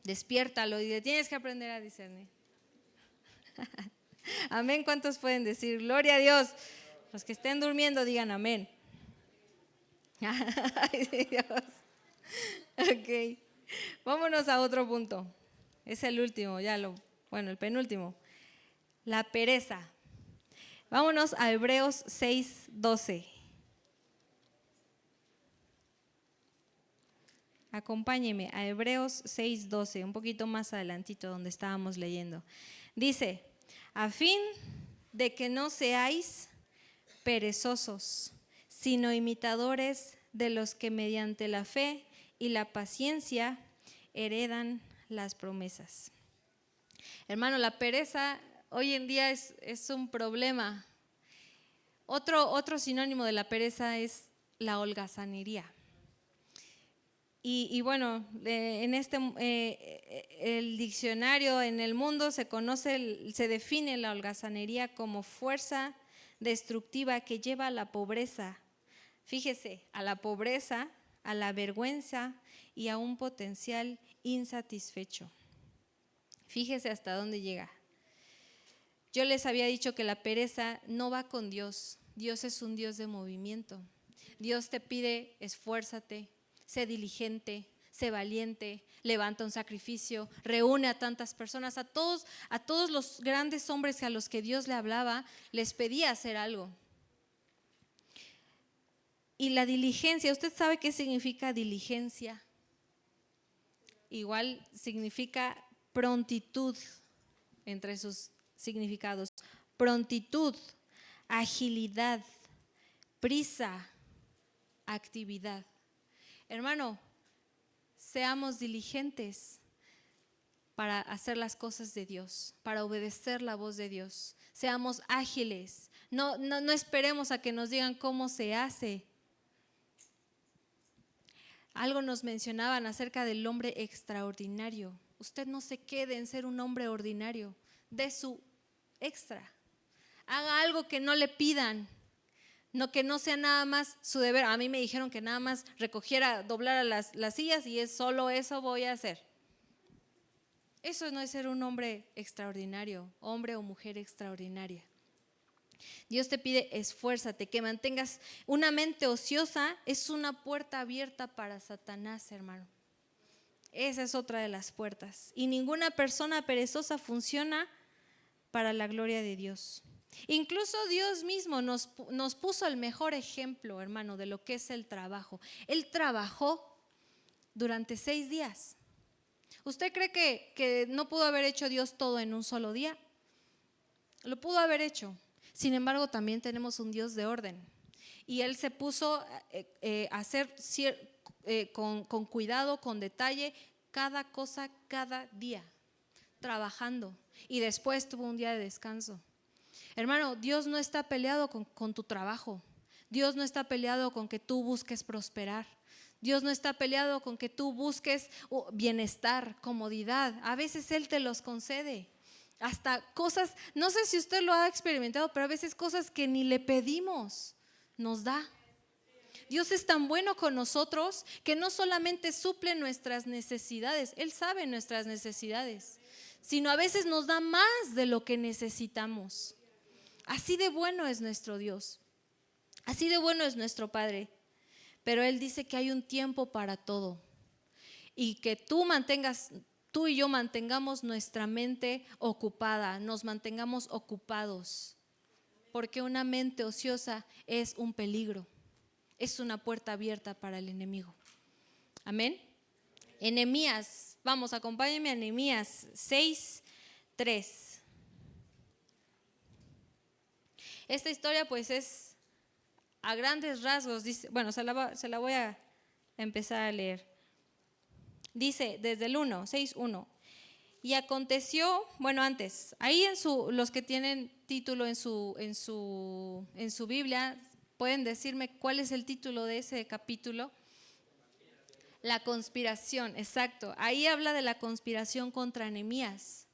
Despiértalo y dile, tienes que aprender a discernir. Amén. ¿Cuántos pueden decir gloria a Dios? Los que estén durmiendo digan amén. Ay, Dios. Ok, vámonos a otro punto. Es el último, el penúltimo. La pereza. Vámonos a Hebreos 6:12. Acompáñeme a Hebreos 6:12, un poquito más adelantito donde estábamos leyendo. Dice, a fin de que no seáis perezosos, sino imitadores de los que mediante la fe y la paciencia heredan las promesas. Hermano, la pereza hoy en día es un problema. Otro sinónimo de la pereza es la holgazanería. Y bueno, en el diccionario en el mundo se define la holgazanería como fuerza destructiva que lleva a la pobreza. Fíjese, a la pobreza, a la vergüenza y a un potencial insatisfecho. Fíjese hasta dónde llega. Yo les había dicho que la pereza no va con Dios. Dios es un Dios de movimiento. Dios te pide, esfuérzate, sé diligente, sé valiente, levanta un sacrificio, reúne a tantas personas. A todos los grandes hombres a los que Dios le hablaba, les pedía hacer algo. Y la diligencia, ¿usted sabe qué significa diligencia? Igual significa prontitud entre sus significados. Prontitud, agilidad, prisa, actividad. Hermano, seamos diligentes para hacer las cosas de Dios, para obedecer la voz de Dios. Seamos ágiles. No esperemos a que nos digan cómo se hace. Algo nos mencionaban acerca del hombre extraordinario. Usted no se quede en ser un hombre ordinario. Dé su extra. Haga algo que no le pidan. No, que no sea nada más su deber. A mí me dijeron que nada más doblara las sillas y solo eso voy a hacer. Eso no es ser un hombre extraordinario, hombre o mujer extraordinaria. Dios te pide esfuérzate, que mantengas una mente ociosa, es una puerta abierta para Satanás, hermano. Esa es otra de las puertas. Y ninguna persona perezosa funciona para la gloria de Dios. Incluso Dios mismo nos puso el mejor ejemplo, hermano, de lo que es el trabajo. Él trabajó durante 6 días. ¿Usted cree que no pudo haber hecho Dios todo en un solo día? Lo pudo haber hecho. Sin embargo, también tenemos un Dios de orden. Y Él se puso a hacer con cuidado, con detalle, cada cosa cada día, trabajando, y después tuvo un día de descanso. Hermano, Dios no está peleado con tu trabajo. Dios no está peleado con que tú busques prosperar. Dios no está peleado con que tú busques bienestar, comodidad. A veces Él te los concede. Hasta cosas, no sé si usted lo ha experimentado, pero a veces cosas que ni le pedimos, nos da. Dios es tan bueno con nosotros que no solamente suple nuestras necesidades, Él sabe nuestras necesidades, sino a veces nos da más de lo que necesitamos. Así de bueno es nuestro Dios, así de bueno es nuestro Padre. Pero Él dice que hay un tiempo para todo y que tú y yo mantengamos nuestra mente ocupada, nos mantengamos ocupados, porque una mente ociosa es un peligro, es una puerta abierta para el enemigo. Amén. En Nehemías, vamos, acompáñenme a Nehemías 6:3. Esta historia pues es a grandes rasgos, dice, bueno, se la voy a empezar a leer. Dice desde el 6:1. Y aconteció, bueno, antes, ahí los que tienen título en su Biblia, pueden decirme cuál es el título de ese capítulo. La conspiración, exacto. Ahí habla de la conspiración contra Nehemías.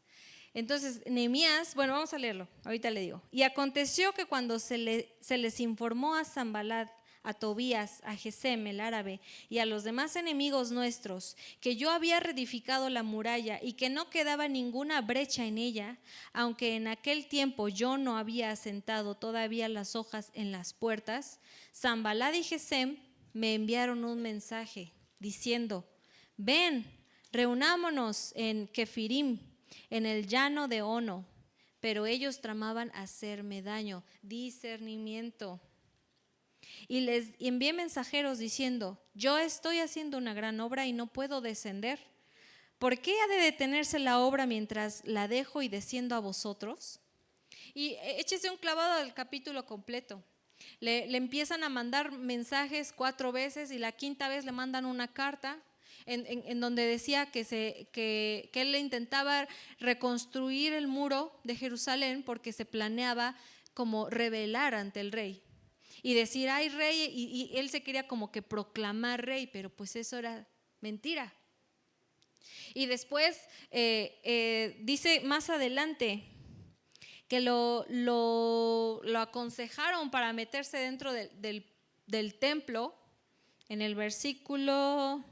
Entonces, Nehemías, bueno, vamos a leerlo, ahorita le digo. Y aconteció que cuando se les informó a Sanbalat, a Tobías, a Gesem el árabe y a los demás enemigos nuestros, que yo había reedificado la muralla y que no quedaba ninguna brecha en ella, aunque en aquel tiempo yo no había asentado todavía las hojas en las puertas, Sanbalat y Gesem me enviaron un mensaje diciendo: ven, reunámonos en Kefirim, en el llano de Ono. Pero ellos tramaban hacerme daño. Discernimiento. Y les envié mensajeros diciendo: yo estoy haciendo una gran obra y no puedo descender. ¿Por qué ha de detenerse la obra mientras la dejo y desciendo a vosotros? Y échese un clavado al capítulo completo. Le empiezan a mandar mensajes 4 veces y la 5ª vez le mandan una carta en donde decía que él intentaba reconstruir el muro de Jerusalén porque se planeaba como rebelar ante el rey y decir: hay rey, y él se quería como que proclamar rey, pero pues eso era mentira. Y después dice más adelante que lo aconsejaron para meterse dentro del templo, en el versículo,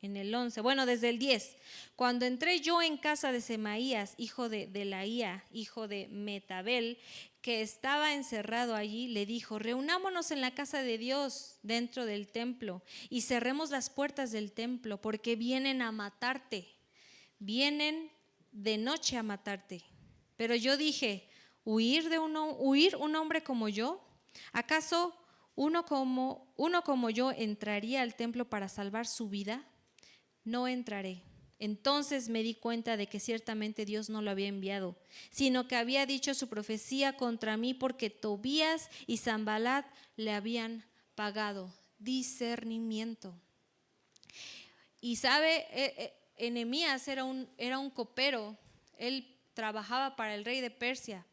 en el 11, bueno, desde el 10. Cuando entré yo en casa de Semaías, hijo de Delaía, hijo de Metabel, que estaba encerrado allí, le dijo: reunámonos en la casa de Dios dentro del templo y cerremos las puertas del templo, porque vienen a matarte, vienen de noche a matarte. Pero yo dije: ¿huir un hombre como yo? ¿Acaso uno como yo entraría al templo para salvar su vida? No entraré. Entonces me di cuenta de que ciertamente Dios no lo había enviado, sino que había dicho su profecía contra mí porque Tobías y Sanbalat le habían pagado. Discernimiento. Y sabe, Nehemías era un copero. Él trabajaba para el rey de Persia.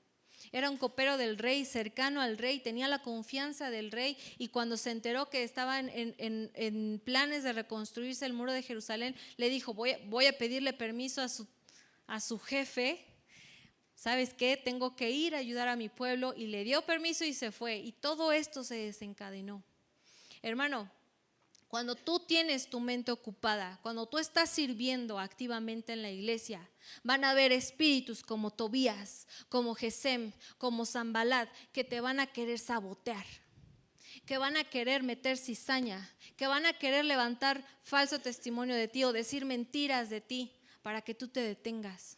Era un copero del rey, cercano al rey, tenía la confianza del rey, y cuando se enteró que estaban en planes de reconstruirse el muro de Jerusalén, le dijo: voy a pedirle permiso a su jefe. ¿Sabes qué? Tengo que ir a ayudar a mi pueblo, y le dio permiso y se fue, y todo esto se desencadenó. Hermano, cuando tú tienes tu mente ocupada, cuando tú estás sirviendo activamente en la iglesia, van a haber espíritus como Tobías, como Gesem, como Sanbalat, que te van a querer sabotear, que van a querer meter cizaña, que van a querer levantar falso testimonio de ti o decir mentiras de ti para que tú te detengas.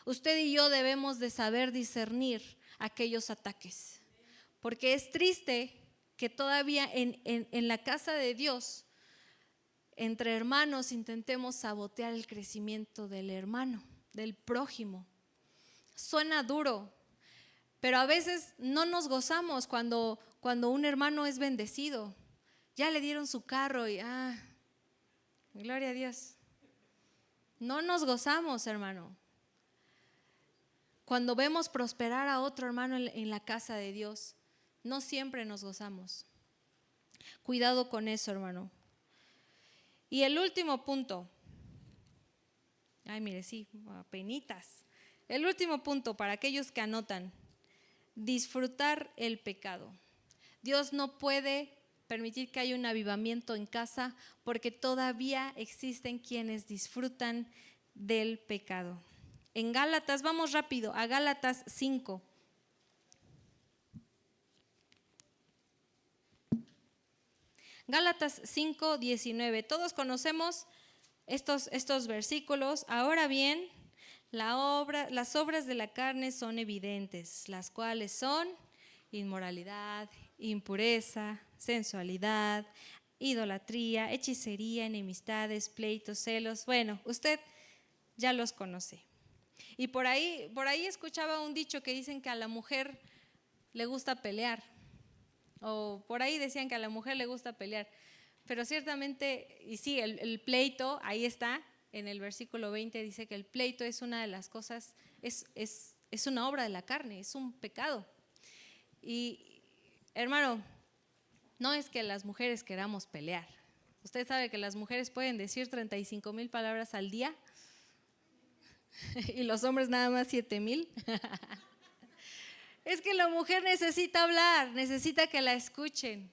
Usted y yo debemos de saber discernir aquellos ataques, porque es triste que todavía en la casa de Dios, entre hermanos, intentemos sabotear el crecimiento del hermano, del prójimo. Suena duro, pero a veces no nos gozamos cuando un hermano es bendecido. Ya le dieron su carro y gloria a Dios. No nos gozamos, hermano. Cuando vemos prosperar a otro hermano en la casa de Dios, no siempre nos gozamos. Cuidado con eso, hermano. Y el último punto. Ay, mire, sí, apenitas. El último punto para aquellos que anotan. Disfrutar el pecado. Dios no puede permitir que haya un avivamiento en casa porque todavía existen quienes disfrutan del pecado. En Gálatas, vamos rápido, a Gálatas 5. Gálatas 5:19. Todos conocemos estos versículos. Ahora bien, las obras de la carne son evidentes, las cuales son inmoralidad, impureza, sensualidad, idolatría, hechicería, enemistades, pleitos, celos. Bueno, usted ya los conoce. Y por ahí escuchaba un dicho que dicen que a la mujer le gusta pelear. O por ahí decían que a la mujer le gusta pelear. Pero ciertamente, y sí, el pleito, ahí está, en el versículo 20 dice que el pleito es una de las cosas, es una obra de la carne, es un pecado. Y hermano, no es que las mujeres queramos pelear. Usted sabe que las mujeres pueden decir 35,000 palabras al día y los hombres nada más 7,000. Es que la mujer necesita hablar, necesita que la escuchen.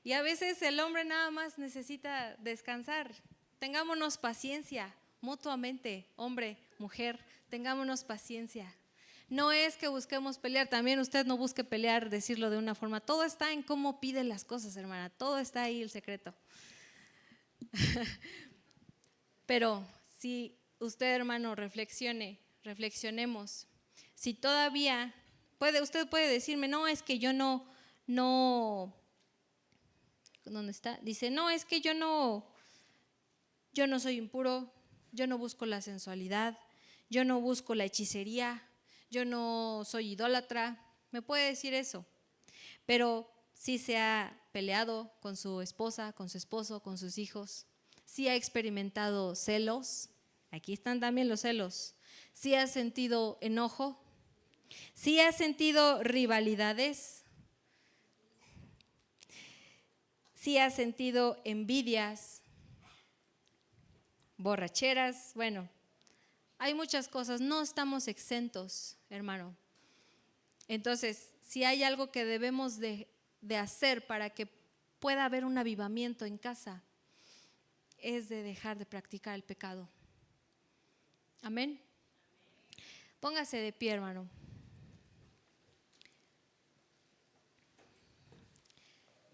Y a veces el hombre nada más necesita descansar. Tengámonos paciencia mutuamente, hombre, mujer, tengámonos paciencia. No es que busquemos pelear, también usted no busque pelear, decirlo de una forma. Todo está en cómo pide las cosas, hermana, todo está ahí el secreto. Pero si usted, hermano, reflexionemos. Si todavía usted puede decirme, no, es que yo no, ¿dónde está? Dice, no, es que yo no soy impuro, yo no busco la sensualidad, yo no busco la hechicería, yo no soy idólatra. Me puede decir eso, pero si se ha peleado con su esposa, con su esposo, con sus hijos, si ha experimentado celos, aquí están también los celos, si ha sentido enojo, si ha sentido rivalidades, si ha sentido envidias, borracheras, bueno, hay muchas cosas, no estamos exentos, hermano. Entonces, si hay algo que debemos de hacer para que pueda haber un avivamiento en casa, es de dejar de practicar el pecado. Amén. Póngase de pie, hermano.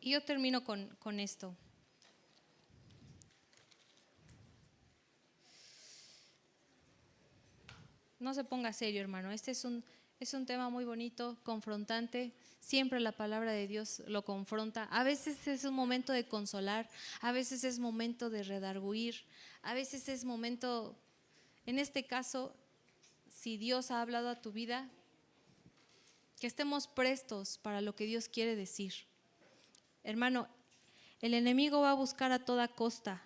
Y yo termino con esto. No se ponga serio, hermano. Este es un tema muy bonito, confrontante. Siempre la palabra de Dios lo confronta. A veces es un momento de consolar, a veces es momento de redarguir, a veces es momento, en este caso, si Dios ha hablado a tu vida, que estemos prestos para lo que Dios quiere decir. Hermano, el enemigo va a buscar a toda costa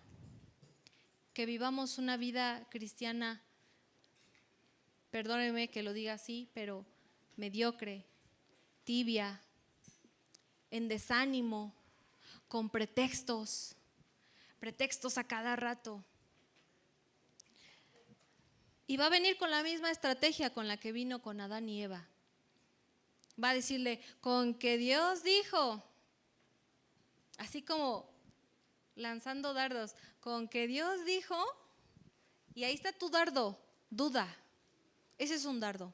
que vivamos una vida cristiana, perdóneme que lo diga así, pero mediocre, tibia, en desánimo, con pretextos a cada rato. Y va a venir con la misma estrategia con la que vino con Adán y Eva. Va a decirle, con que Dios dijo, así como lanzando dardos, con que Dios dijo, y ahí está tu dardo, duda. Ese es un dardo.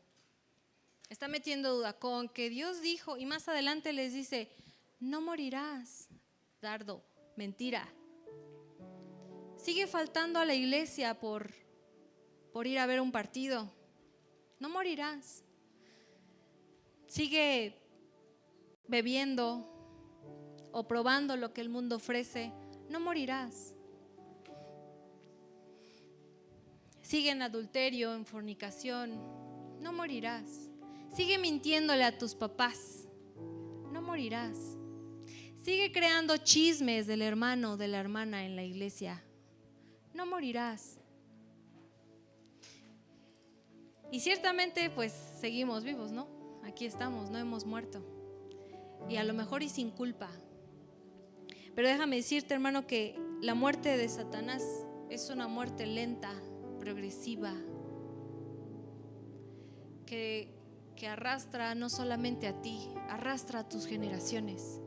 Está metiendo duda, con que Dios dijo, y más adelante les dice, no morirás. Dardo, mentira. Sigue faltando a la iglesia por ir a ver un partido. No morirás. Sigue bebiendo o probando lo que el mundo ofrece. No morirás. Sigue en adulterio, en fornicación. No morirás. Sigue mintiéndole a tus papás. No morirás. Sigue creando chismes del hermano o de la hermana en la iglesia. No morirás. Y ciertamente pues seguimos vivos, ¿no? Aquí estamos, no hemos muerto. Y a lo mejor y sin culpa. Pero déjame decirte, hermano, que la muerte de Satanás es una muerte lenta, progresiva, que arrastra no solamente a ti, arrastra a tus generaciones.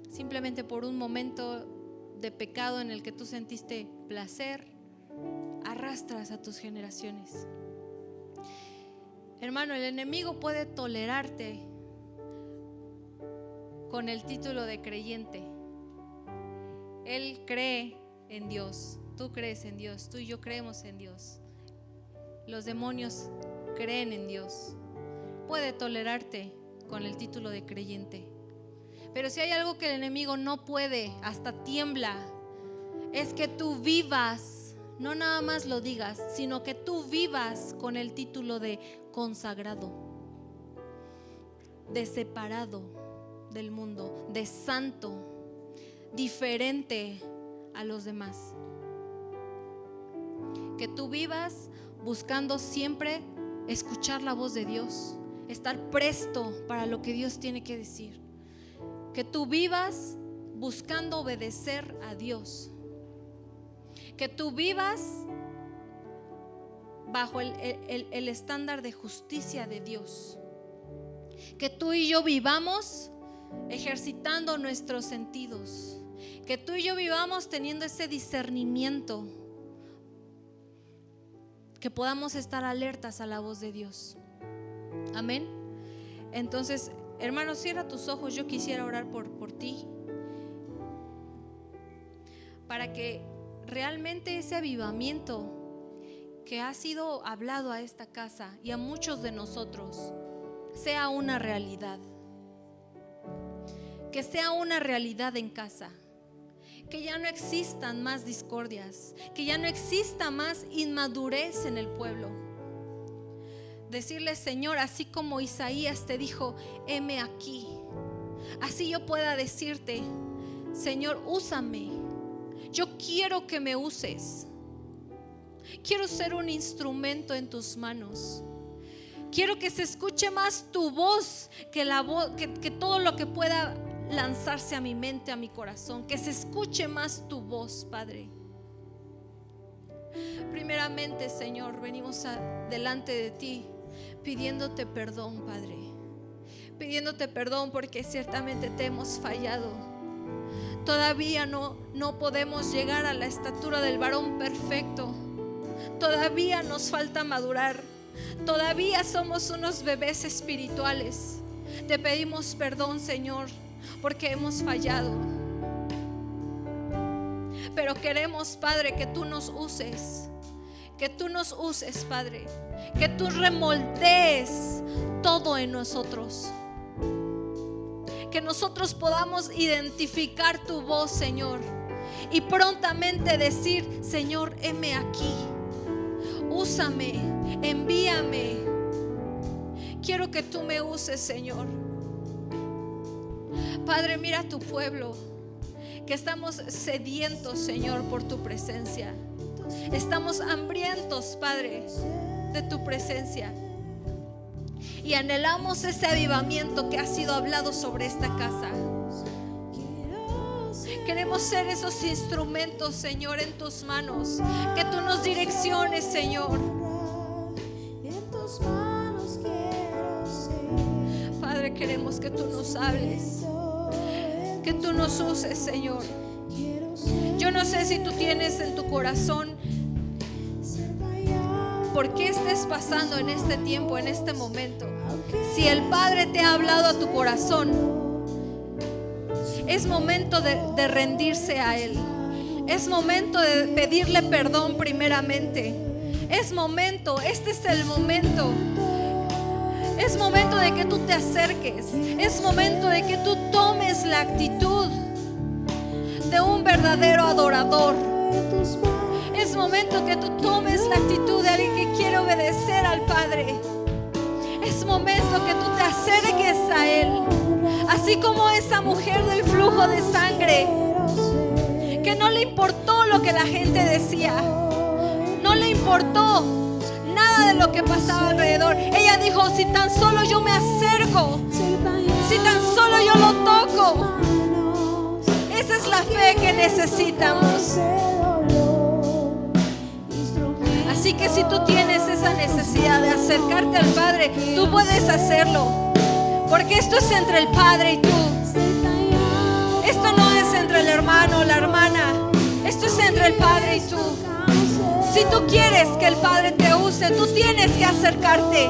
Simplemente por un momento de pecado en el que tú sentiste placer, arrastras a tus generaciones. Hermano, el enemigo puede tolerarte con el título de creyente. Él cree en Dios, tú crees en Dios, tú y yo creemos en Dios. Los demonios creen en Dios. Puede tolerarte con el título de creyente. Pero si hay algo que el enemigo no puede, hasta tiembla, es que tú vivas, no nada más lo digas, sino que tú vivas con el título de consagrado, de separado del mundo, de santo, diferente a los demás. Que tú vivas buscando siempre escuchar la voz de Dios, estar presto para lo que Dios tiene que decir. Que tú vivas buscando obedecer a Dios. Que tú vivas bajo el estándar de justicia de Dios. Que tú y yo vivamos ejercitando nuestros sentidos. Que tú y yo vivamos teniendo ese discernimiento. Que podamos estar alertas a la voz de Dios. Amén. Entonces, hermano, cierra tus ojos. Yo quisiera orar por ti, para que realmente ese avivamiento que ha sido hablado a esta casa y a muchos de nosotros sea una realidad. Que sea una realidad en casa. Que ya no existan más discordias, que ya no exista más inmadurez en el pueblo. Decirle, Señor, así como Isaías te dijo, heme aquí, así yo pueda decirte, Señor, úsame. Yo quiero que me uses. Quiero ser un instrumento en tus manos. Quiero que se escuche más tu voz que la voz, que todo lo que pueda lanzarse a mi mente, a mi corazón. Que se escuche más tu voz, Padre. Primeramente, Señor, venimos delante de ti pidiéndote perdón, Padre. Pidiéndote perdón porque ciertamente te hemos fallado. Todavía no podemos llegar a la estatura del varón perfecto. Todavía nos falta madurar. Todavía somos unos bebés espirituales. Te pedimos perdón, Señor, porque hemos fallado. Pero queremos, Padre, que tú nos uses. Que tú nos uses, Padre. Que tú remoldees todo en nosotros. Que nosotros podamos identificar tu voz, Señor, y prontamente decir, Señor, heme aquí. Úsame, envíame. Quiero que tú me uses, Señor. Padre, mira a tu pueblo, que estamos sedientos, Señor, por tu presencia. Estamos hambrientos, Padre, de tu presencia. Y anhelamos ese avivamiento que ha sido hablado sobre esta casa. Queremos ser esos instrumentos, Señor, en tus manos. Que tú nos direcciones, Señor. Padre, queremos que tú nos hables, que tú nos uses, Señor. Yo no sé si tú tienes en tu corazón por qué estés pasando en este tiempo, en este momento. Si el Padre te ha hablado a tu corazón, es momento de rendirse a Él. Es momento de pedirle perdón primeramente. Es momento, este es el momento. Es momento de que tú te acerques. Es momento de que tú tomes la actitud de un verdadero adorador. Es momento que tú tomes la actitud de alguien que quiere obedecer al Padre. Es momento que tú te acerques a Él, así como esa mujer del flujo de sangre, que no le importó lo que la gente decía, no le importó, nada nada de lo que pasaba alrededor. Ella dijo: si tan solo yo me acerco, si tan solo yo lo toco. Esa es la fe que necesitamos. Así que si tú tienes esa necesidad de acercarte al Padre, tú puedes hacerlo, porque esto es entre el Padre y tú. Esto no es entre el hermano o la hermana. Esto es entre el Padre y tú. Si tú quieres que el Padre te use, tú tienes que acercarte.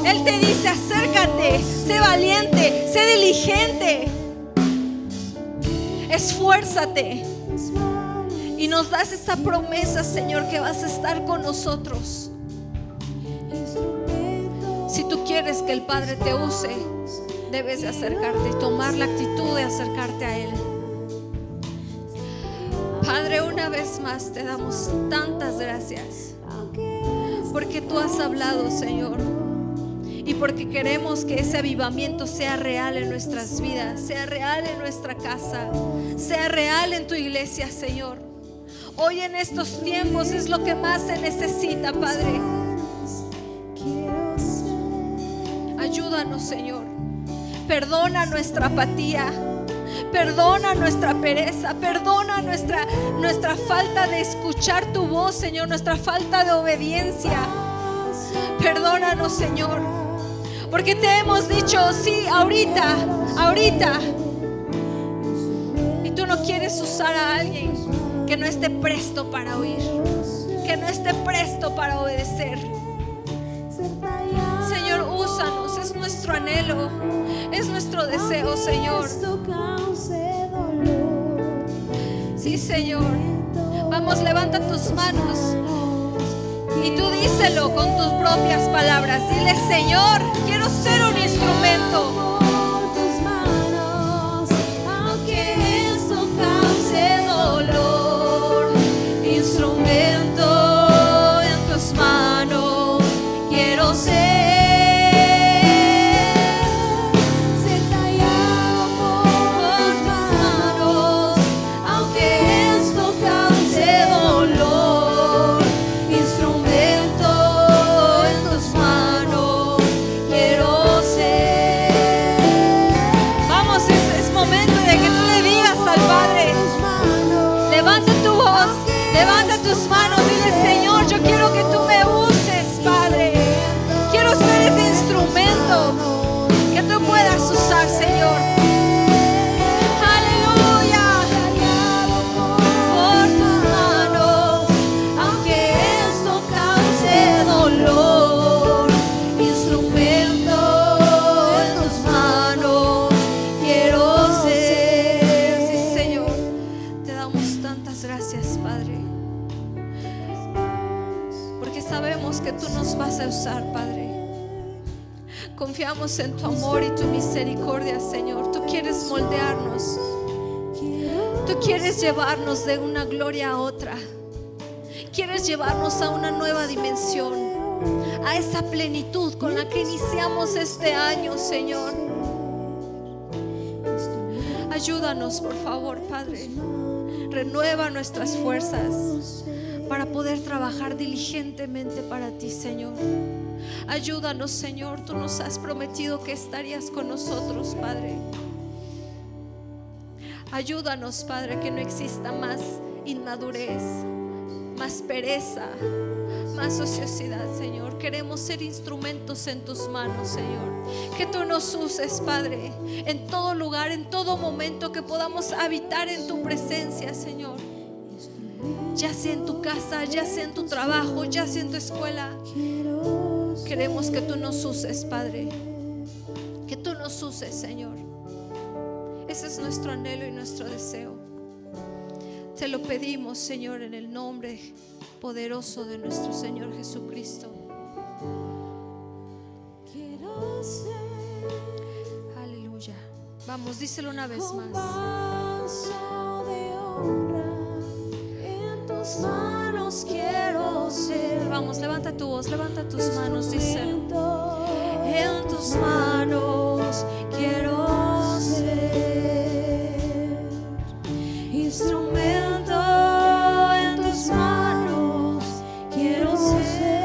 Él te dice: acércate, sé valiente, sé diligente, esfuérzate. Y nos das esa promesa, Señor, que vas a estar con nosotros. Si tú quieres que el Padre te use, debes de acercarte y tomar la actitud de acercarte a Él. Padre, una vez más te damos tantas gracias, porque tú has hablado, Señor, y porque queremos que ese avivamiento sea real en nuestras vidas, sea real en nuestra casa, sea real en tu iglesia, Señor. Hoy en estos tiempos es lo que más se necesita, Padre. Ayúdanos, Señor. Perdona nuestra apatía, perdona nuestra pereza, perdona nuestra falta de escuchar tu voz, Señor, nuestra falta de obediencia. Perdónanos, Señor, porque te hemos dicho sí, ahorita, y tú no quieres usar a alguien que no esté presto para oír, que no esté presto para obedecer. Señor, úsanos, es nuestro anhelo, es nuestro deseo, Señor. Sí, Señor. Vamos, levanta tus manos y tú díselo con tus propias palabras. Dile: Señor, quiero ser un instrumento. Levanta tus manos, dile: Señor, yo quiero que tú me uses, Padre. Quiero ser ese instrumento que tú puedas usar, Señor. Aleluya. Por tus manos, aunque esto cause dolor, instrumento en tus manos quiero ser. Sí, Señor, te damos tantas gracias, Padre, sabemos que tú nos vas a usar, Padre. Confiamos en tu amor y tu misericordia, Señor. Tú quieres moldearnos, tú quieres llevarnos de una gloria a otra, quieres llevarnos a una nueva dimensión, a esa plenitud con la que iniciamos este año, Señor. Ayúdanos, por favor, Padre. Renueva nuestras fuerzas para poder trabajar diligentemente para ti, Señor. Ayúdanos, Señor. Tú nos has prometido que estarías con nosotros, Padre. Ayúdanos, Padre, que no exista más inmadurez, más pereza, más ociosidad, Señor. Queremos ser instrumentos en tus manos, Señor. Que tú nos uses, Padre, en todo lugar, en todo momento, que podamos habitar en tu presencia, Señor. Ya sea en tu casa, ya sea en tu trabajo, ya sea en tu escuela. Queremos que tú nos uses, Padre. Que tú nos uses, Señor. Ese es nuestro anhelo y nuestro deseo. Te lo pedimos, Señor, en el nombre poderoso de nuestro Señor Jesucristo. Aleluya. Vamos, díselo una vez más. En tus manos quiero ser. Vamos, levanta tu voz, levanta tus manos, díselo. En tus manos quiero ser instrumento, en tus manos quiero ser.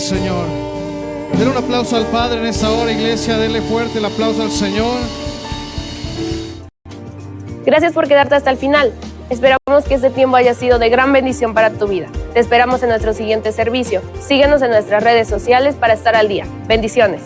Señor. Denle un aplauso al Padre en esta hora, iglesia. Denle fuerte el aplauso al Señor. Gracias por quedarte hasta el final. Esperamos que este tiempo haya sido de gran bendición para tu vida. Te esperamos en nuestro siguiente servicio. Síguenos en nuestras redes sociales para estar al día. Bendiciones.